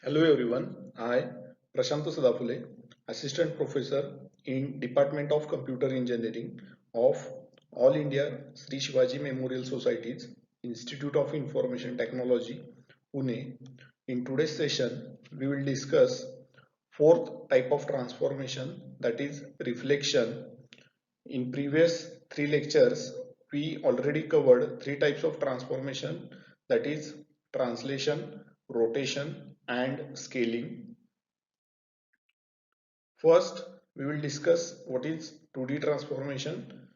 Hello everyone, I Prashanta Sadapule, Assistant Professor in Department of Computer Engineering of All India Sri Shivaji Memorial Society's Institute of Information Technology, Pune. In today's session, we will discuss fourth type of transformation, that is reflection. In previous three lectures, we already covered three types of transformation, that is translation, rotation and scaling. First, we will discuss what is 2D transformation,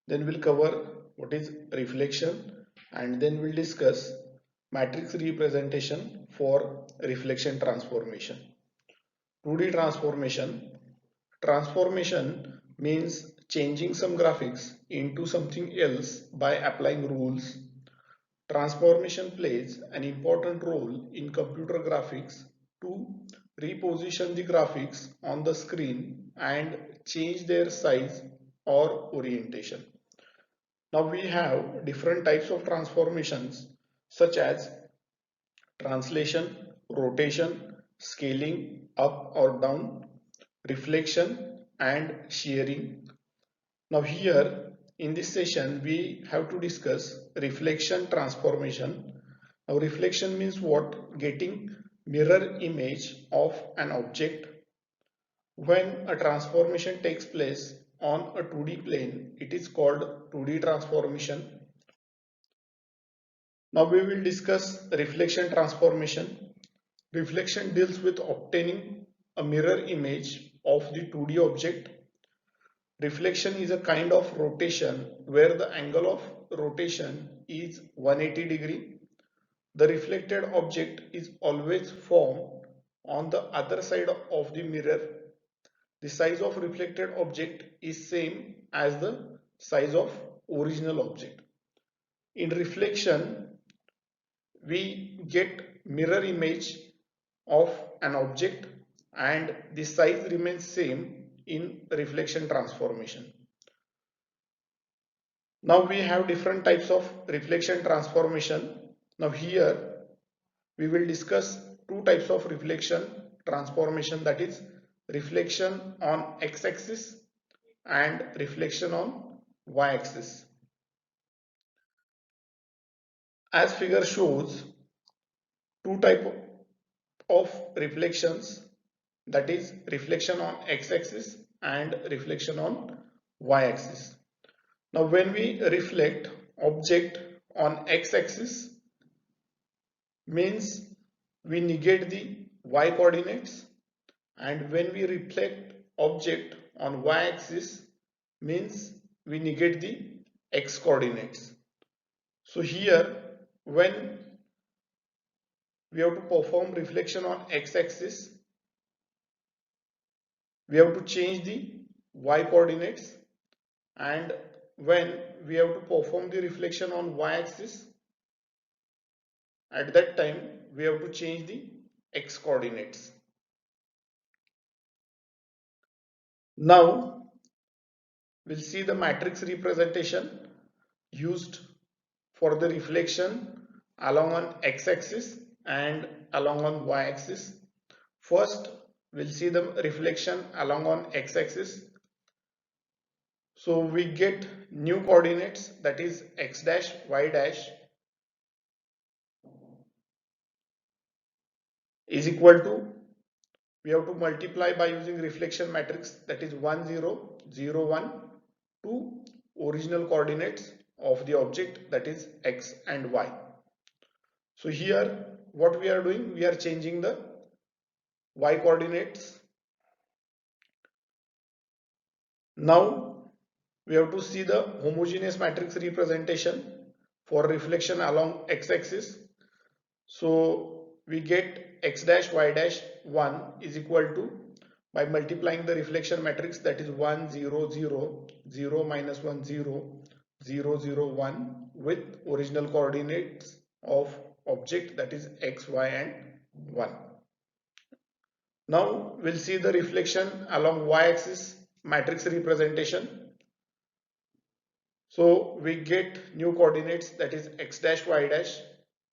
then we'll cover what is reflection, and then we'll discuss matrix representation for reflection transformation. 2D transformation. Transformation means changing some graphics into something else by applying rules. Transformation plays an important role in computer graphics to reposition the graphics on the screen and change their size or orientation. Now we have different types of transformations such as translation, rotation, scaling up or down, reflection and shearing. Now here in this session we have to discuss reflection transformation. Now reflection means what? Getting mirror image of an object. When a transformation takes place on a 2D plane, it is called 2D transformation. Now we will discuss reflection transformation. Reflection deals with obtaining a mirror image of the 2D object. Reflection is a kind of rotation where the angle of rotation is 180 degree. The reflected object is always formed on the other side of the mirror. The size of reflected object is same as the size of original object. In reflection, we get mirror image of an object and the size remains same in reflection transformation. Now we have different types of reflection transformation. Now here we will discuss two types of reflection transformation, that is reflection on x-axis and reflection on y-axis. As figure shows, two type of reflections, that is reflection on x-axis and reflection on y-axis. Now when we reflect object on x-axis means we negate the y coordinates, and when we reflect object on y-axis means we negate the x coordinates. So here when we have to perform reflection on x-axis, we have to change the y coordinates, and when we have to perform the reflection on y-axis, at that time we have to change the x coordinates. Now we'll see the matrix representation used for the reflection along on x-axis and along on y-axis. First we'll see the reflection along on x-axis. So we get new coordinates, that is x dash y dash is equal to, we have to multiply by using reflection matrix, that is 1 0 0 1 to original coordinates of the object, that is x and y. So here what we are doing, we are changing the y coordinates. Now we have to see the homogeneous matrix representation for reflection along x-axis. So we get x dash y dash 1 is equal to, by multiplying the reflection matrix, that is 1 0 0 0 minus 1 0 0 0 1 with original coordinates of object, that is x, y and 1. Now we'll see the reflection along y-axis matrix representation. So we get new coordinates, that is x dash y dash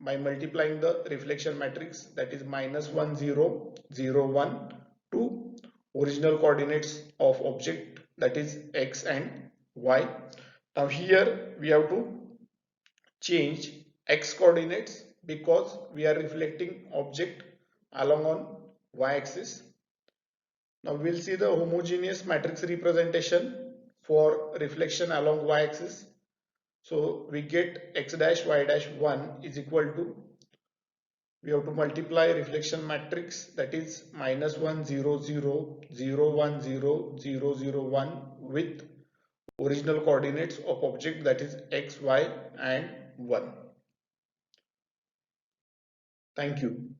by multiplying the reflection matrix, that is minus 1 0 0 1 to original coordinates of object, that is x and y. Now here we have to change x coordinates because we are reflecting object along on y axis. Now we'll see the homogeneous matrix representation for reflection along y axis. So we get x dash y dash 1 is equal to, we have to multiply reflection matrix, that is minus 1 0 0 0 1 0 0 0 1 with original coordinates of object, that is x, y and 1. Thank you.